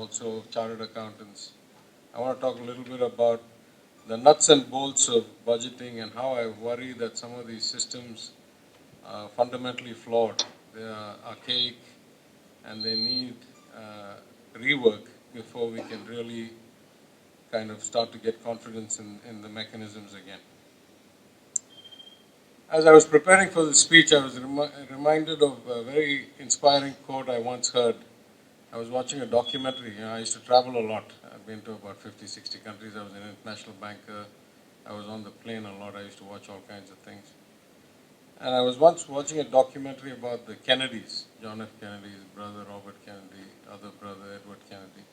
also chartered accountants. I want to talk a little bit about the nuts and bolts of budgeting and how I worry that some of these systems are fundamentally flawed. They are archaic and they need rework before we can really kind of start to get confidence in the mechanisms again. As I was preparing for this speech, I was reminded of a very inspiring quote I once heard. I was watching a documentary. I used to travel a lot. I've been to about 50, 60 countries. I was an international banker. I was on the plane a lot. I used to watch all kinds of things. And I was once watching a documentary about the Kennedys, John F. Kennedy's brother, Robert Kennedy, other brother, Edward Kennedy.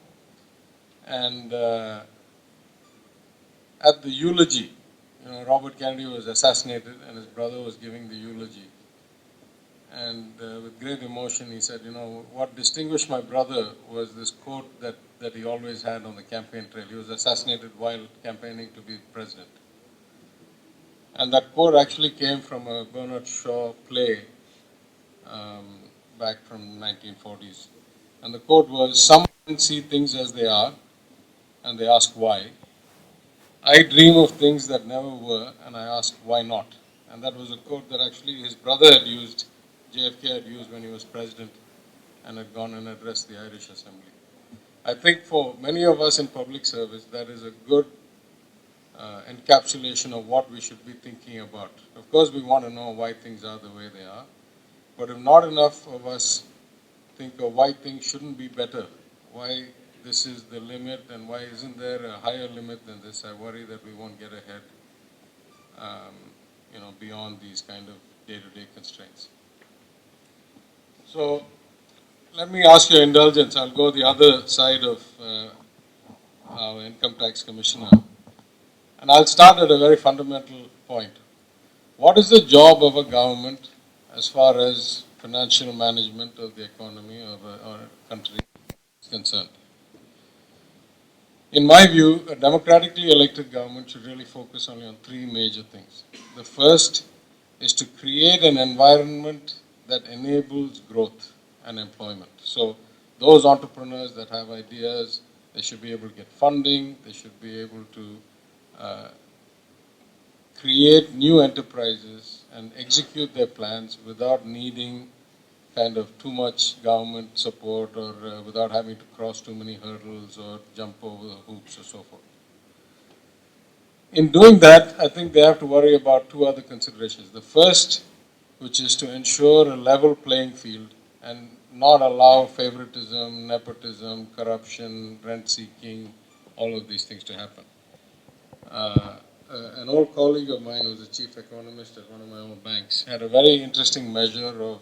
And at the eulogy, Robert Kennedy was assassinated and his brother was giving the eulogy. And with great emotion, he said, what distinguished my brother was this quote that he always had on the campaign trail. He was assassinated while campaigning to be president. And that quote actually came from a Bernard Shaw play back from the 1940s. And the quote was, "Some men see things as they are, and they ask why. I dream of things that never were, and I ask why not." And that was a quote that actually his brother had used, JFK had used when he was president and had gone and addressed the Irish Assembly. I think for many of us in public service, that is a good encapsulation of what we should be thinking about. Of course, we want to know why things are the way they are, but if not enough of us think of why things shouldn't be better, why this is the limit and why isn't there a higher limit than this, I worry that we won't get ahead beyond these kind of day-to-day constraints. So let me ask your indulgence. I'll go the other side of our income tax commissioner. And I'll start at a very fundamental point. What is the job of a government as far as financial management of the economy of a country is concerned? In my view, a democratically elected government should really focus only on three major things. The first is to create an environment that enables growth and employment. So those entrepreneurs that have ideas, they should be able to get funding, they should be able to create new enterprises and execute their plans without needing kind of too much government support or without having to cross too many hurdles or jump over the hoops or so forth. In doing that, I think they have to worry about two other considerations. The first, which is to ensure a level playing field and not allow favoritism, nepotism, corruption, rent-seeking, all of these things to happen. An old colleague of mine who was the chief economist at one of my own banks had a very interesting measure of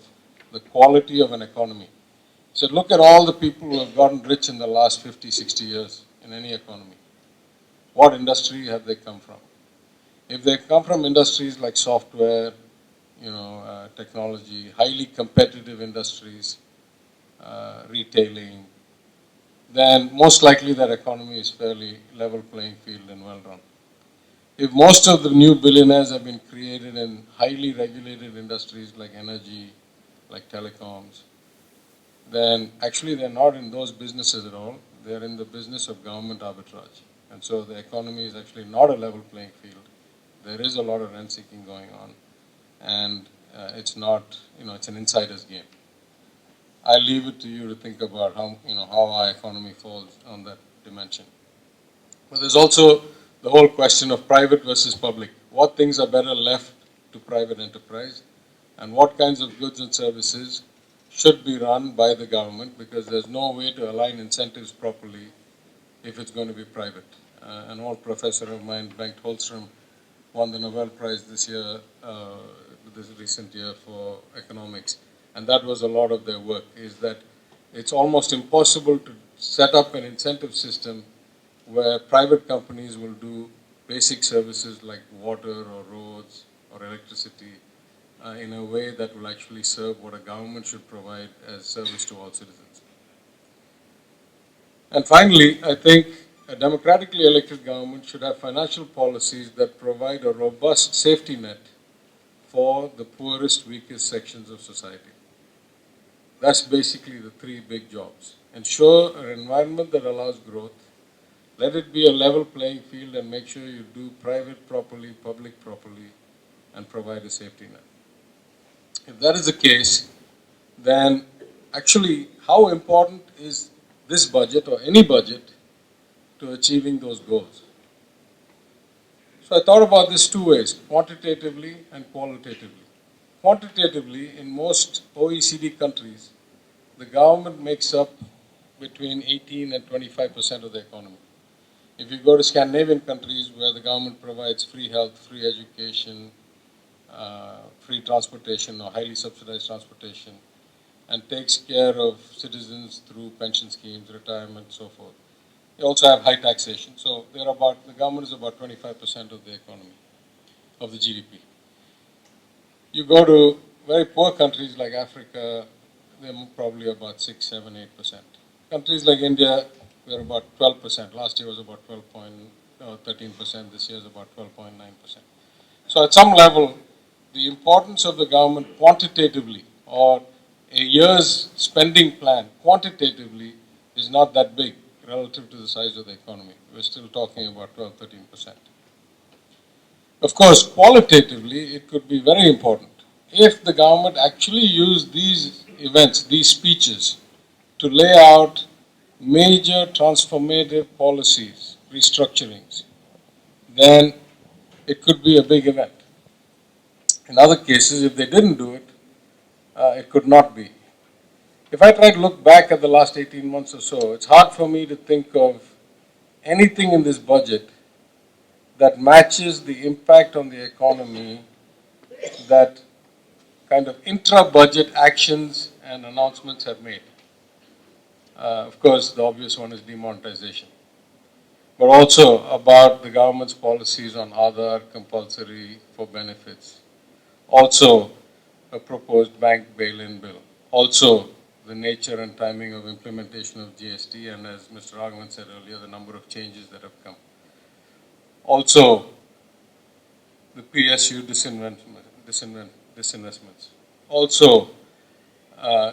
the quality of an economy. He said, look at all the people who have gotten rich in the last 50, 60 years in any economy. What industry have they come from? If they come from industries like software, technology, highly competitive industries, retailing, then most likely that economy is fairly level playing field and well run. If most of the new billionaires have been created in highly regulated industries like energy, like telecoms, then actually they're not in those businesses at all. They're in the business of government arbitrage. And so the economy is actually not a level playing field. There is a lot of rent seeking going on. And it's not, it's an insider's game. I leave it to you to think about how our economy falls on that dimension. But there's also the whole question of private versus public. What things are better left to private enterprise and what kinds of goods and services should be run by the government, because there's no way to align incentives properly if it's going to be private. An old professor of mine, Bengt Holmström, won the Nobel Prize this recent year for economics. And that was a lot of their work, is that it's almost impossible to set up an incentive system where private companies will do basic services like water or roads or electricity in a way that will actually serve what a government should provide as service to all citizens. And finally, I think a democratically elected government should have financial policies that provide a robust safety net for the poorest, weakest sections of society. That's basically the three big jobs. ensure an environment that allows growth, let it be a level playing field, and make sure you do private properly, public properly, and provide a safety net. If that is the case, then actually how important is this budget or any budget to achieving those goals? So I thought about this two ways, quantitatively and qualitatively. Quantitatively, in most OECD countries, the government makes up between 18 and 25% of the economy. If you go to Scandinavian countries where the government provides free health, free education, free transportation or highly subsidized transportation, and takes care of citizens through pension schemes, retirement, so forth. They also have high taxation. So the government is about 25% of the economy, of the GDP. You go to very poor countries like Africa, they're probably about 6, 7, 8%. Countries like India, we're about 12%. Last year was about 13%. This year is about 12.9%. So at some level, the importance of the government quantitatively or a year's spending plan quantitatively is not that big relative to the size of the economy. We're still talking about 12, 13%. Of course, qualitatively, it could be very important if the government actually used these events, these speeches, to lay out major transformative policies, restructurings, then it could be a big event. In other cases, if they didn't do it, it could not be. If I try to look back at the last 18 months or so, it's hard for me to think of anything in this budget that matches the impact on the economy that kind of intra-budget actions and announcements have made. Of course, the obvious one is demonetization, but also about the government's policies on Aadhaar compulsory for benefits. Also, a proposed bank bail-in bill. Also, the nature and timing of implementation of GST, and as Mr. Raghavan said earlier, the number of changes that have come. Also, the PSU disinvestments. Also,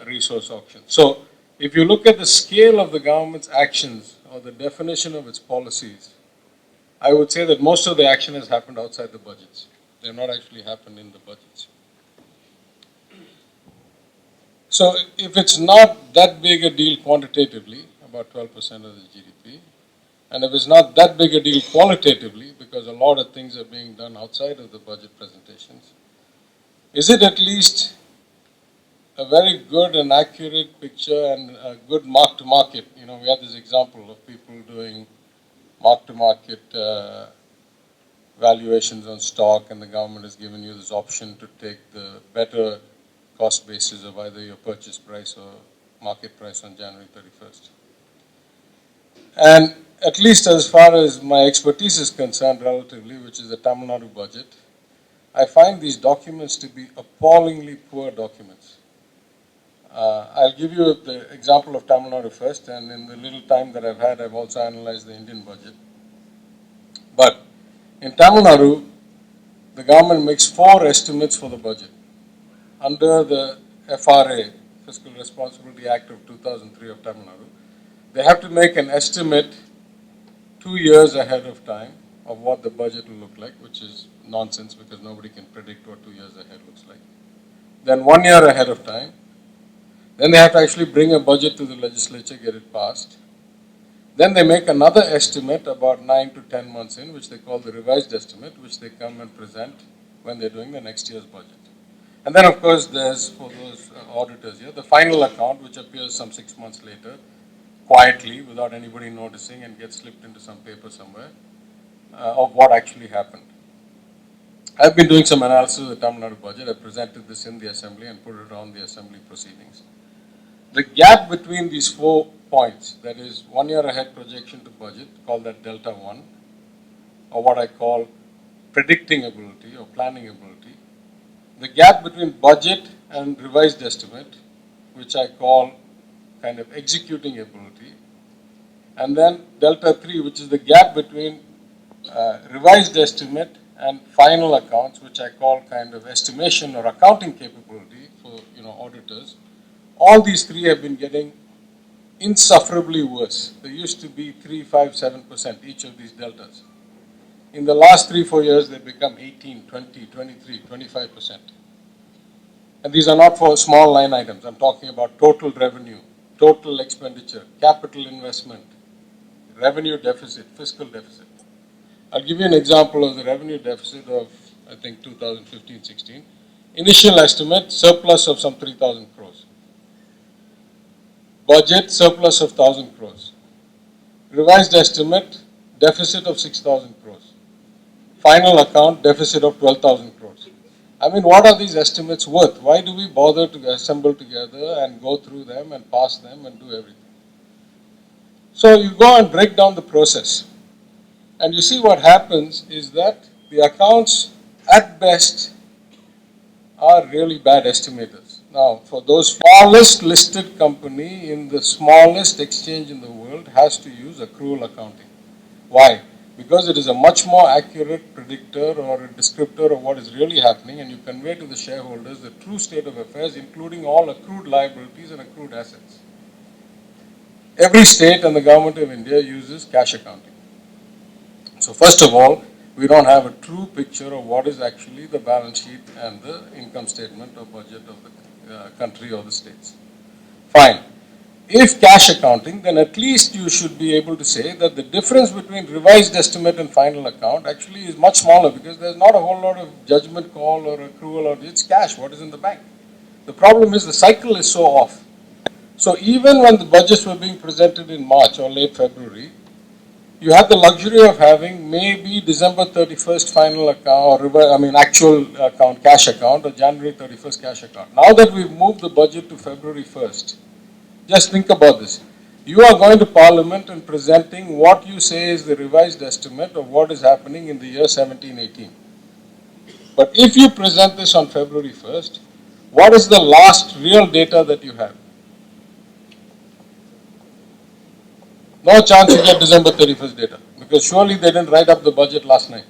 resource auctions. So, if you look at the scale of the government's actions or the definition of its policies, I would say that most of the action has happened outside the budgets. They have not actually happened in the budgets. So if it's not that big a deal quantitatively, about 12% of the GDP, and if it's not that big a deal qualitatively, because a lot of things are being done outside of the budget presentations, is it at least a very good and accurate picture and a good mark-to-market? You know, we had this example of people doing mark-to-market valuations on stock, and the government has given you this option to take the better cost basis of either your purchase price or market price on January 31st. And at least as far as my expertise is concerned relatively, which is the Tamil Nadu budget, I find these documents to be appallingly poor documents. I'll give you the example of Tamil Nadu first, and in the little time that I've had, I've also analyzed the Indian budget. But in Tamil Nadu, the government makes 4 estimates for the budget. Under the FRA, Fiscal Responsibility Act of 2003 of Tamil Nadu, they have to make an estimate 2 years ahead of time of what the budget will look like, which is nonsense because nobody can predict what 2 years ahead looks like. Then 1 year ahead of time. Then they have to actually bring a budget to the legislature, get it passed. Then they make another estimate about 9 to 10 months in, which they call the revised estimate, which they come and present when they're doing the next year's budget. And then, of course, there's, for those auditors here, the final account, which appears some 6 months later, quietly, without anybody noticing, and gets slipped into some paper somewhere, of what actually happened. I've been doing some analysis of the Tamil Nadu budget. I presented this in the assembly and put it on the assembly proceedings. The gap between these 4 points, that is 1 year ahead projection to budget, call that Delta 1, or what I call predicting ability or planning ability. The gap between budget and revised estimate, which I call kind of executing ability. And then Delta 3, which is the gap between revised estimate and final accounts, which I call kind of estimation or accounting capability for auditors. All these 3 have been getting insufferably worse. They used to be 3, 5, 7%, each of these deltas. In the last 3, 4 years, they've become 18, 20, 23, 25%. And these are not for small line items. I'm talking about total revenue, total expenditure, capital investment, revenue deficit, fiscal deficit. I'll give you an example of the revenue deficit of, I think, 2015-16. Initial estimate, surplus of some 3,000 crores. Budget, surplus of 1,000 crores. Revised estimate, deficit of 6,000 crores. Final account, deficit of 12,000 crores. I mean, what are these estimates worth? Why do we bother to assemble together and go through them and pass them and do everything? So you go and break down the process. And you see what happens is that the accounts, at best, are really bad estimators. Now, for those smallest listed company in the smallest exchange in the world has to use accrual accounting. Why? Because it is a much more accurate predictor or a descriptor of what is really happening, and you convey to the shareholders the true state of affairs, including all accrued liabilities and accrued assets. Every state and the government of India uses cash accounting. So first of all, we don't have a true picture of what is actually the balance sheet and the income statement or budget of the country or the states. Fine. If cash accounting, then at least you should be able to say that the difference between revised estimate and final account actually is much smaller, because there's not a whole lot of judgment call or accrual, or it's cash, what is in the bank. The problem is the cycle is so off. So even when the budgets were being presented in March or late February, you had the luxury of having maybe December 31st final account, or actual account, cash account, or January 31st cash account. Now that we've moved the budget to February 1st, just think about this. You are going to Parliament and presenting what you say is the revised estimate of what is happening in the year 17-18. But if you present this on February 1st, what is the last real data that you have? No chance you get December 31st data, because surely they didn't write up the budget last night.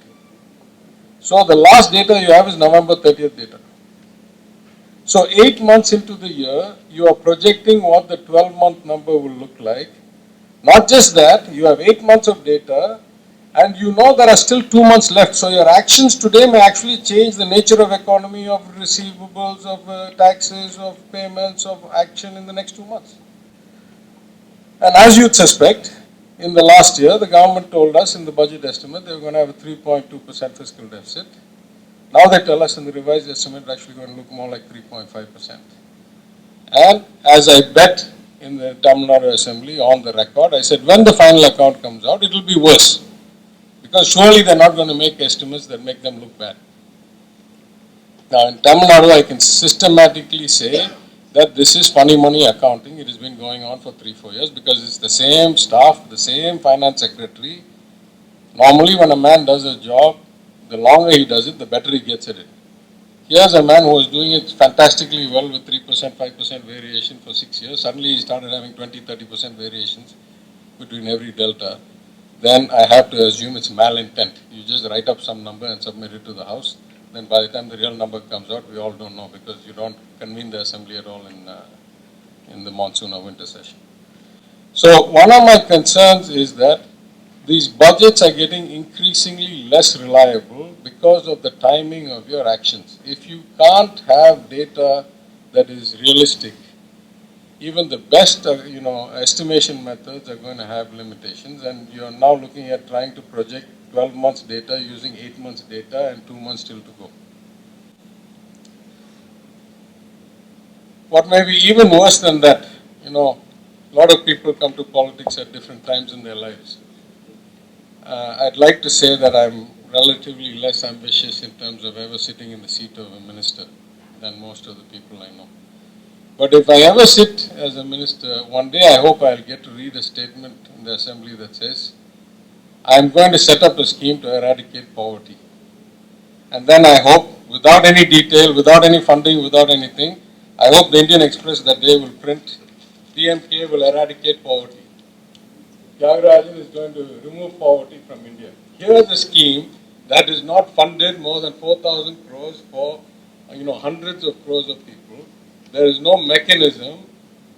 So the last data you have is November 30th data. So 8 months into the year, you are projecting what the 12-month number will look like. Not just that, you have 8 months of data, and you know there are still 2 months left. So your actions today may actually change the nature of economy, of receivables, of taxes, of payments, of action in the next 2 months. And as you'd suspect, in the last year, the government told us in the budget estimate they were going to have a 3.2% fiscal deficit. Now they tell us in the revised estimate it's actually going to look more like 3.5%. And as I bet in the Tamil Nadu Assembly on the record, I said when the final account comes out, it will be worse. Because surely they're not going to make estimates that make them look bad. Now in Tamil Nadu, I can systematically say that this is funny money accounting. It has been going on for 3-4 years because it's the same staff, the same finance secretary. Normally when a man does a job, the longer he does it, the better he gets at it. Here's a man who was doing it fantastically well with 3%, 5% variation for 6 years. Suddenly he started having 20, 30% variations between every delta. Then I have to assume it's malintent. You just write up some number and submit it to the House. Then by the time the real number comes out, we all don't know, because you don't convene the assembly at all in the monsoon or winter session. So one of my concerns is that these budgets are getting increasingly less reliable because of the timing of your actions. If you can't have data that is realistic, even the best estimation methods are going to have limitations, and you're now looking at trying to project 12 months data using 8 months data and 2 months still to go. What may be even worse than that, a lot of people come to politics at different times in their lives. I'd like to say that I'm relatively less ambitious in terms of ever sitting in the seat of a minister than most of the people I know. But if I ever sit as a minister, one day I hope I'll get to read a statement in the assembly that says, I'm going to set up a scheme to eradicate poverty. And then I hope, without any detail, without any funding, without anything, I hope the Indian Express that day will print, PMK will eradicate poverty. Thiagarajan is going to remove poverty from India. Here's a scheme that is not funded more than 4,000 crores for hundreds of crores of people. There is no mechanism.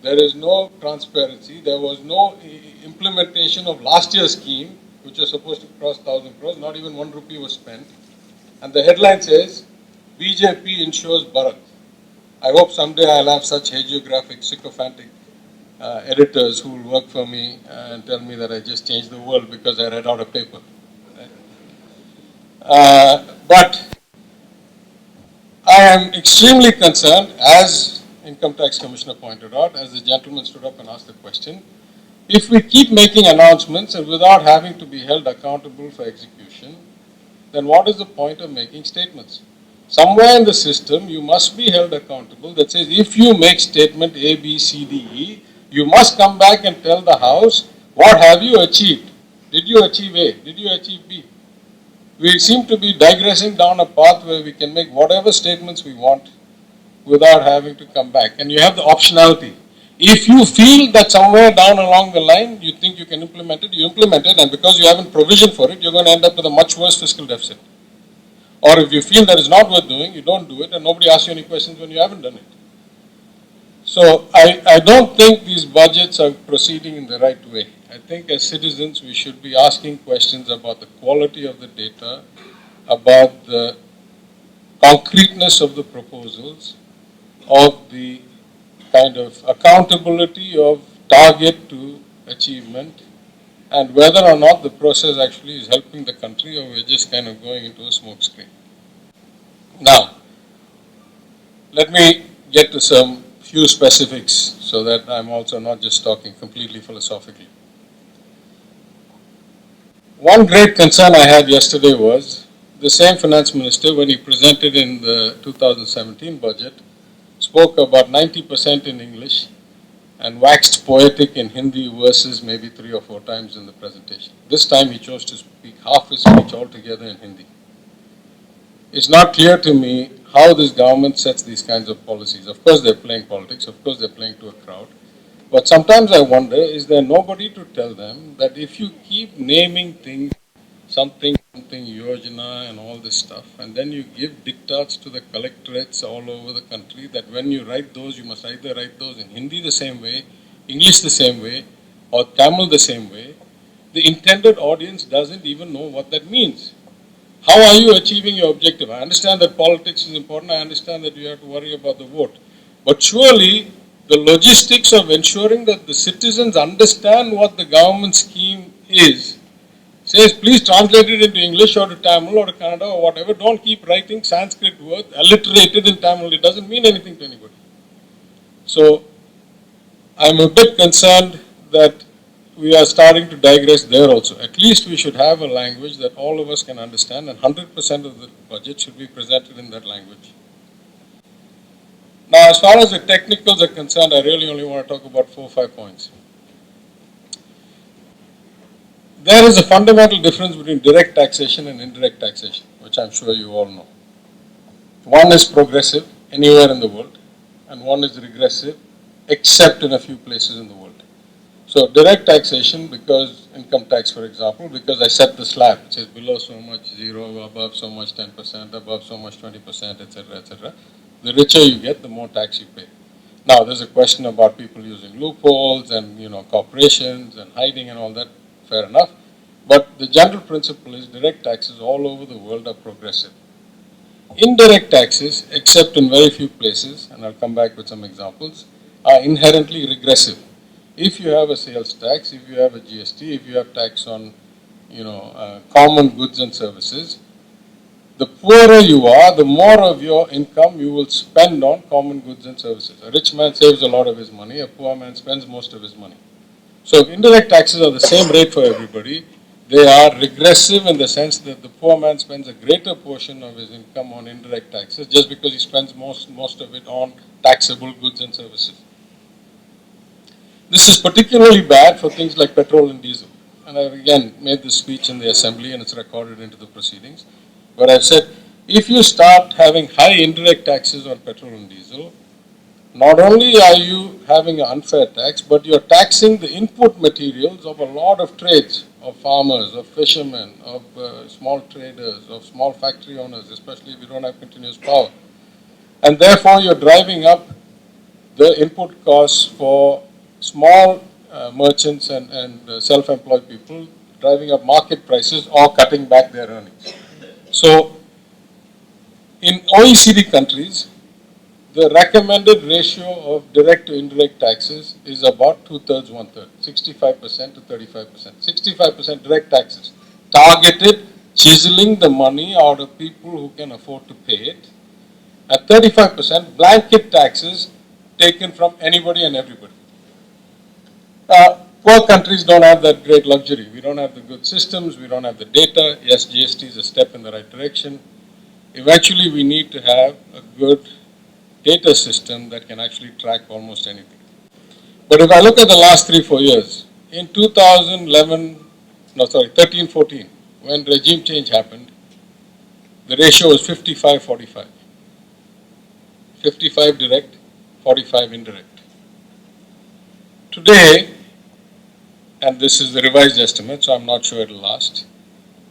There is no transparency. There was no implementation of last year's scheme, which was supposed to cross 1,000 crores. Not even 1 rupee was spent. And the headline says, BJP ensures Bharat. I hope someday I'll have such hagiographic, sycophantic editors who will work for me and tell me that I just changed the world because I read out a paper. But I am extremely concerned, as Income Tax Commissioner pointed out, as the gentleman stood up and asked the question, if we keep making announcements and without having to be held accountable for execution, then what is the point of making statements? Somewhere in the system, you must be held accountable that says if you make statement A, B, C, D, E, you must come back and tell the House, what have you achieved? Did you achieve A? Did you achieve B? We seem to be digressing down a path where we can make whatever statements we want without having to come back. And you have the optionality. If you feel that somewhere down along the line you think you can implement it, you implement it, and because you haven't provisioned for it, you're going to end up with a much worse fiscal deficit. Or if you feel that it's not worth doing, you don't do it, and nobody asks you any questions when you haven't done it. So I don't think these budgets are proceeding in the right way. I think as citizens we should be asking questions about the quality of the data, about the concreteness of the proposals, of the kind of accountability of target to achievement, and whether or not the process actually is helping the country or we're just kind of going into a smoke screen. Now, let me get to some few specifics so that I'm also not just talking completely philosophically. One great concern I had yesterday was the same finance minister, when he presented in the 2017 budget, spoke about 90% in English and waxed poetic in Hindi verses maybe 3 or 4 times in the presentation. This time he chose to speak half his speech altogether in Hindi. It's not clear to me how this government sets these kinds of policies. Of course they're playing politics, of course they're playing to a crowd. But sometimes I wonder, is there nobody to tell them that if you keep naming things, something, yojana and all this stuff, and then you give diktats to the collectorates all over the country that when you write those, you must either write those in Hindi the same way, English the same way, or Tamil the same way, the intended audience doesn't even know what that means. How are you achieving your objective? I understand that politics is important, I understand that you have to worry about the vote, but surely the logistics of ensuring that the citizens understand what the government scheme is says please translate it into English or to Tamil or to Kannada or whatever. Don't keep writing Sanskrit words alliterated in Tamil. It doesn't mean anything to anybody. So I'm a bit concerned that we are starting to digress there also. At least we should have a language that all of us can understand, and 100% of the budget should be presented in that language. Now, as far as the technicals are concerned, I really only want to talk about 4 or 5 points. There is a fundamental difference between direct taxation and indirect taxation, which I'm sure you all know. One is progressive anywhere in the world, and one is regressive, except in a few places in the world. So direct taxation, because income tax, for example, because I set the slab, it says below so much 0, above so much 10%, above so much 20%, etc., etc. The richer you get, the more tax you pay. Now, there's a question about people using loopholes and, corporations and hiding and all that. Fair enough. But the general principle is direct taxes all over the world are progressive. Indirect taxes, except in very few places, and I'll come back with some examples, are inherently regressive. If you have a sales tax, if you have a GST, if you have tax on, common goods and services, the poorer you are, the more of your income you will spend on common goods and services. A rich man saves a lot of his money, a poor man spends most of his money. So if indirect taxes are the same rate for everybody, they are regressive in the sense that the poor man spends a greater portion of his income on indirect taxes just because he spends most of it on taxable goods and services. This is particularly bad for things like petrol and diesel. And I've again made this speech in the assembly and it's recorded into the proceedings. But I've said, if you start having high indirect taxes on petrol and diesel, not only are you having an unfair tax, but you're taxing the input materials of a lot of trades, of farmers, of fishermen, of small traders, of small factory owners, especially if you don't have continuous power. And therefore you're driving up the input costs for small merchants and self-employed people, driving up market prices or cutting back their earnings. So in OECD countries, the recommended ratio of direct to indirect taxes is about 2/3, 1/3, 65% to 35%. 65% direct taxes, targeted, chiseling the money out of people who can afford to pay it. At 35%, blanket taxes taken from anybody and everybody. Poor countries don't have that great luxury. We don't have the good systems, we don't have the data. Yes, GST is a step in the right direction. Eventually, we need to have a good data system that can actually track almost anything. But if I look at the last 3-4 years, in 13, 14, when regime change happened, the ratio was 55-45. 55 direct, 45 indirect. Today, and this is the revised estimate, so I'm not sure it'll last,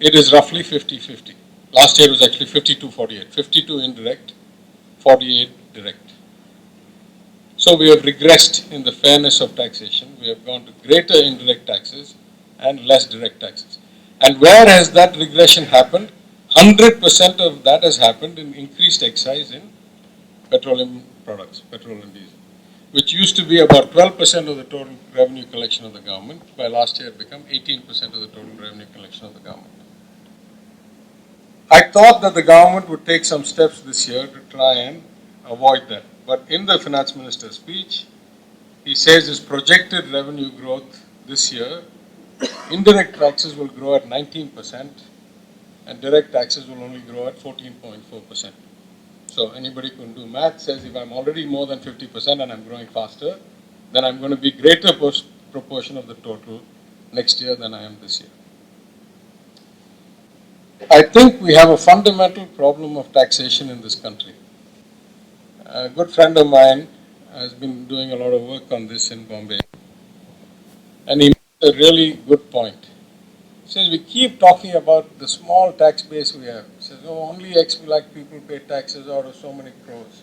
it is roughly 50-50. Last year it was actually 52-48. 52 indirect, 48 direct. So we have regressed in the fairness of taxation. We have gone to greater indirect taxes and less direct taxes. And where has that regression happened? 100% of that has happened in increased excise in petroleum products, petrol and diesel, which used to be about 12% of the total revenue collection of the government. By last year, it became 18% of the total revenue collection of the government. I thought that the government would take some steps this year to try and avoid that. But in the finance minister's speech, he says his projected revenue growth this year, indirect taxes will grow at 19% and direct taxes will only grow at 14.4%. So anybody who can do math says if I'm already more than 50% and I'm growing faster, then I'm going to be greater proportion of the total next year than I am this year. I think we have a fundamental problem of taxation in this country. A good friend of mine has been doing a lot of work on this in Bombay, and he made a really good point. He says we keep talking about the small tax base we have. He says, oh, only X lakh people pay taxes out of so many crores.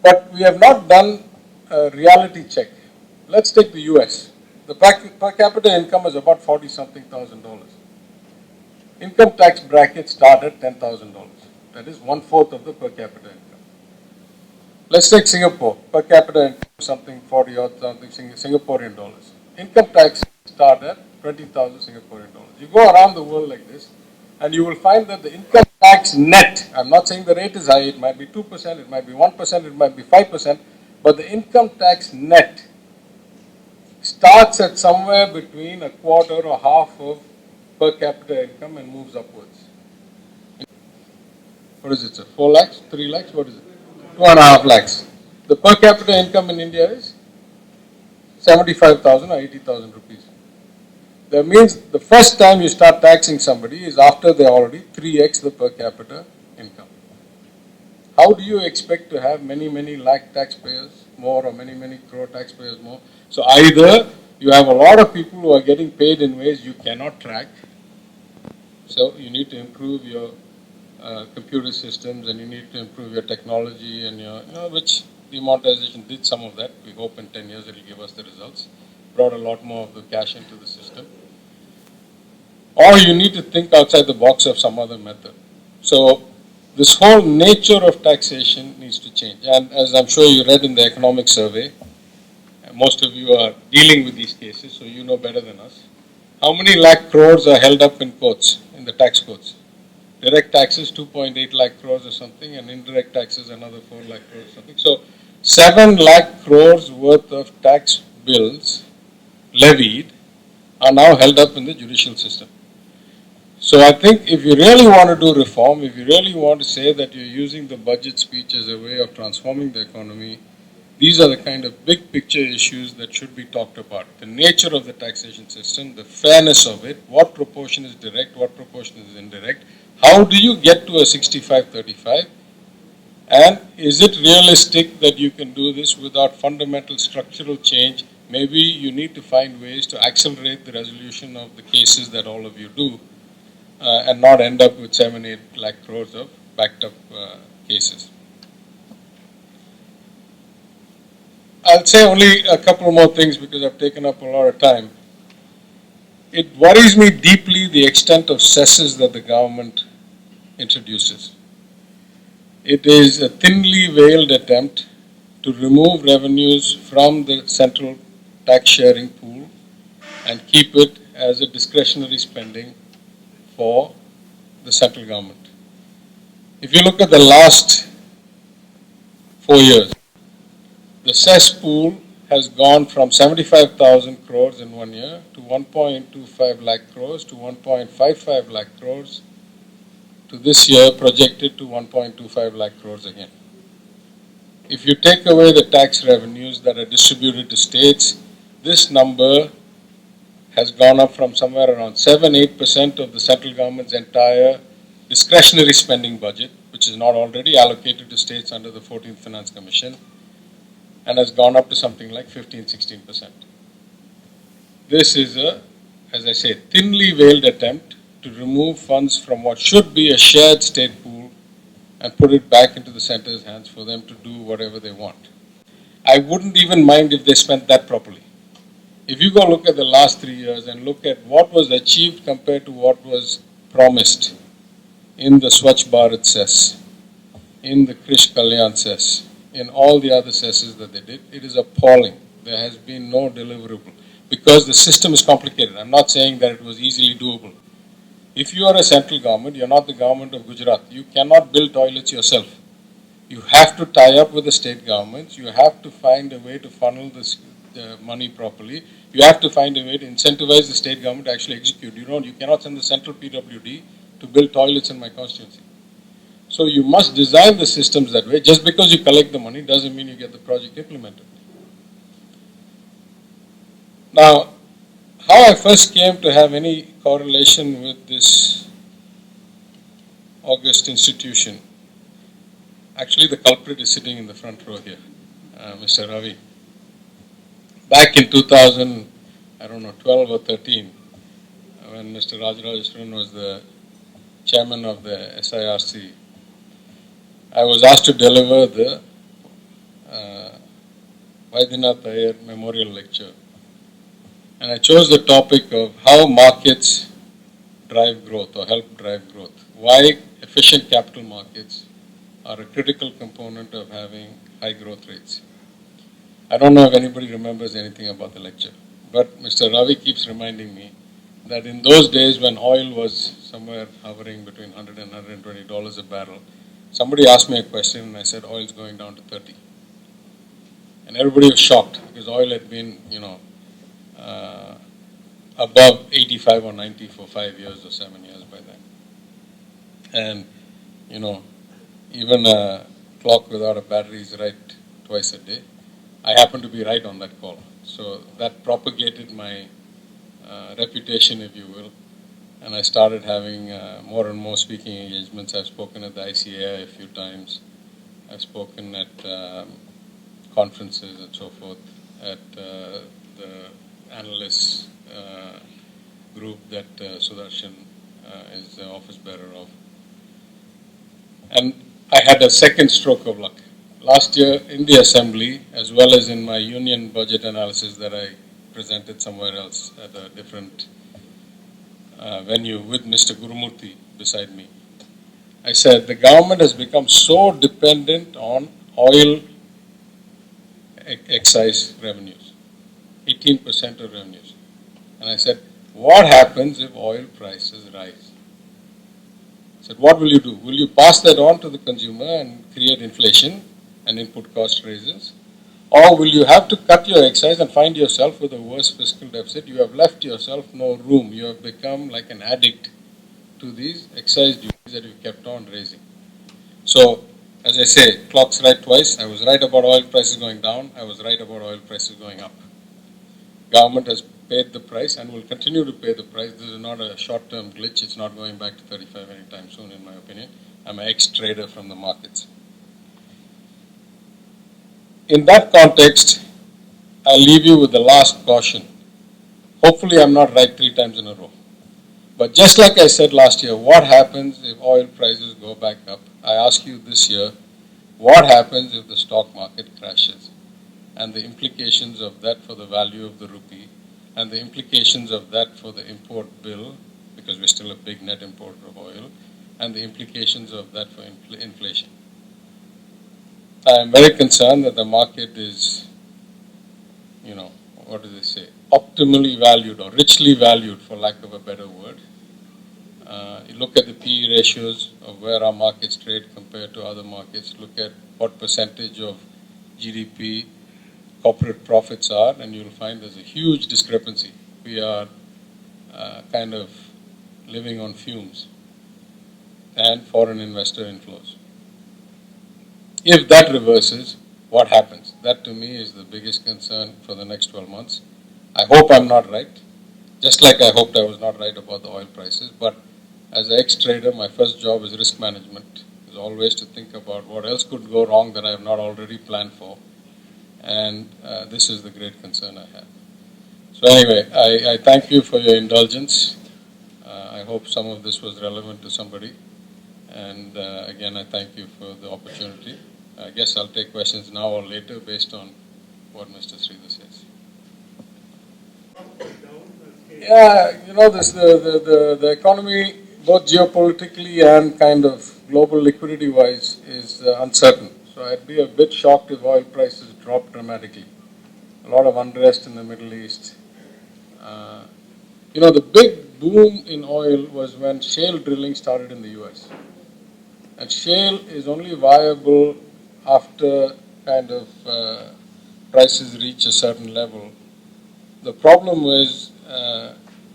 But we have not done a reality check. Let's take the US. The per capita income is about $40-something thousand. Income tax bracket start at $10,000. That is 1/4 of the per capita income. Let's take Singapore. Per capita income something 40 or something Singaporean dollars. Income tax start at 20,000 Singaporean dollars. You go around the world like this, and you will find that the income tax net, I'm not saying the rate is high, it might be 2%, it might be 1%, it might be 5%, but the income tax net starts at somewhere between a quarter or half of per capita income and moves upwards. What is it, sir? 4 lakhs? 3 lakhs? What is it? 2.5 lakhs. The per capita income in India is 75,000 or 80,000 rupees. That means the first time you start taxing somebody is after they already 3x the per capita income. How do you expect to have many lakh taxpayers more or many crore taxpayers more? So either you have a lot of people who are getting paid in ways you cannot track, so you need to improve your computer systems and you need to improve your technology and your, which demonetization did some of that. We hope in 10 years it will give us the results. Brought a lot more of the cash into the system. Or you need to think outside the box of some other method. So this whole nature of taxation needs to change. And as I'm sure you read in the economic survey, most of you are dealing with these cases, so you know better than us. How many lakh crores are held up in courts, in the tax courts? Direct taxes 2.8 lakh crores or something, and indirect taxes another 4 lakh crores or something. So 7 lakh crores worth of tax bills levied are now held up in the judicial system. So I think if you really want to do reform, if you really want to say that you're using the budget speech as a way of transforming the economy, these are the kind of big picture issues that should be talked about. The nature of the taxation system, the fairness of it, what proportion is direct, what proportion is indirect, how do you get to a 65-35, and is it realistic that you can do this without fundamental structural change? Maybe you need to find ways to accelerate the resolution of the cases that all of you do and not end up with 7-8 lakh crores of backed up cases. I'll say only a couple more things because I've taken up a lot of time. It worries me deeply the extent of cesses that the government introduces. It is a thinly veiled attempt to remove revenues from the central tax sharing pool and keep it as a discretionary spending for the central government. If you look at the last 4 years, the cess pool has gone from 75,000 crores in 1 year to 1.25 lakh crores to 1.55 lakh crores to this year projected to 1.25 lakh crores again. If you take away the tax revenues that are distributed to states, this number has gone up from somewhere around 7-8% of the central government's entire discretionary spending budget, which is not already allocated to states under the 14th Finance Commission, and has gone up to something like 15-16%. This is a, as I say, thinly veiled attempt to remove funds from what should be a shared state pool and put it back into the center's hands for them to do whatever they want. I wouldn't even mind if they spent that properly. If you go look at the last 3 years and look at what was achieved compared to what was promised in the Swachh Bharat cess, in the Krish Kalyan cess, in all the other cesses that they did, it is appalling. There has been no deliverable because the system is complicated. I'm not saying that it was easily doable. If you are a central government, you're not the government of Gujarat. You cannot build toilets yourself. You have to tie up with the state governments. You have to find a way to funnel the money properly. You have to find a way to incentivize the state government to actually execute. You cannot send the central PWD to build toilets in my constituency. So you must design the systems that way. Just because you collect the money doesn't mean you get the project implemented. Now, how I first came to have any correlation with this august institution, actually the culprit is sitting in the front row here, Mr. Ravi. Back in 2012 or 13, when Mr. Rajarajeshwaran was the chairman of the SIRC, I was asked to deliver the Vaidinath Iyer Memorial Lecture. And I chose the topic of how markets drive growth or help drive growth. Why efficient capital markets are a critical component of having high growth rates. I don't know if anybody remembers anything about the lecture, but Mr. Ravi keeps reminding me that in those days when oil was somewhere hovering between $100 and $120 a barrel, somebody asked me a question and I said oil is going down to 30. And everybody was shocked because oil had been, above 85 or 90 for 5 years or 7 years by then. And, even a clock without a battery is right twice a day. I happened to be right on that call. So that propagated my reputation, if you will. And I started having more and more speaking engagements. I've spoken at the ICAI a few times. I've spoken at conferences and so forth, at the analysts group that Sudarshan is the office bearer of. And I had a second stroke of luck. Last year in the assembly, as well as in my union budget analysis that I presented somewhere else at a different venue with Mr. Gurumurthy beside me, I said the government has become so dependent on oil excise revenues, 18% of revenues. And I said, what happens if oil prices rise? I said, what will you do? Will you pass that on to the consumer and create inflation and input cost raises? Or will you have to cut your excise and find yourself with a worse fiscal deficit? You have left yourself no room. You have become like an addict to these excise duties that you kept on raising. So, as I say, clock's right twice. I was right about oil prices going down. I was right about oil prices going up. Government has paid the price and will continue to pay the price. This is not a short-term glitch. It's not going back to 35 anytime soon, in my opinion. I'm an ex-trader from the markets. In that context, I'll leave you with the last caution. Hopefully I'm not right 3 times in a row. But just like I said last year, what happens if oil prices go back up? I ask you this year, what happens if the stock market crashes? and the implications of that for the value of the rupee, and the implications of that for the import bill, because we're still a big net importer of oil, and the implications of that for inflation. I am very concerned that the market is, what do they say, optimally valued or richly valued, for lack of a better word. You look at the PE ratios of where our markets trade compared to other markets, look at what percentage of GDP corporate profits are, and you'll find there's a huge discrepancy. We are kind of living on fumes and foreign investor inflows. If that reverses, what happens? That to me is the biggest concern for the next 12 months. I hope I'm not right, just like I hoped I was not right about the oil prices. But as an ex-trader, my first job is risk management, is always to think about what else could go wrong that I have not already planned for. And this is the great concern I have. So anyway, I thank you for your indulgence. I hope some of this was relevant to somebody. And again, I thank you for the opportunity. I guess I'll take questions now or later based on what Mr. Sridhar says. Yeah, the economy, both geopolitically and kind of global liquidity-wise, is uncertain. So I'd be a bit shocked if oil prices drop dramatically. A lot of unrest in the Middle East. The big boom in oil was when shale drilling started in the U.S. And shale is only viable after kind of prices reach a certain level. The problem is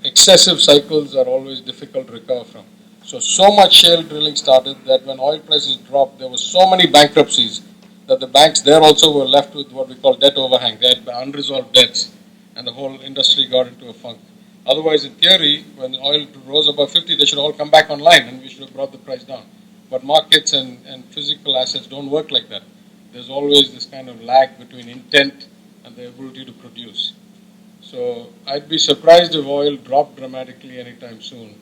excessive cycles are always difficult to recover from. So much shale drilling started that when oil prices dropped, there were so many bankruptcies that the banks there also were left with what we call debt overhang. They had unresolved debts, and the whole industry got into a funk. Otherwise, in theory, when the oil rose above 50, they should all come back online and we should have brought the price down. But markets and physical assets don't work like that. There's always this kind of lag between intent and the ability to produce. So I'd be surprised if oil dropped dramatically anytime soon.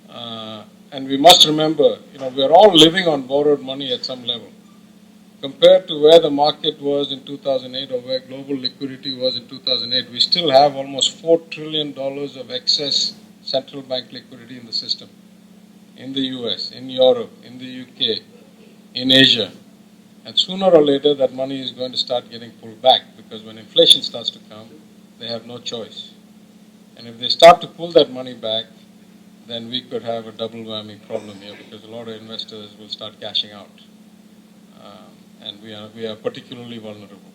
And we must remember, we're all living on borrowed money at some level. Compared to where the market was in 2008 or where global liquidity was in 2008, we still have almost $4 trillion of excess central bank liquidity in the system. In the US, in Europe, in the UK, in Asia. And sooner or later that money is going to start getting pulled back, because when inflation starts to come, they have no choice. And if they start to pull that money back, then we could have a double whammy problem here, because a lot of investors will start cashing out. And we are particularly vulnerable.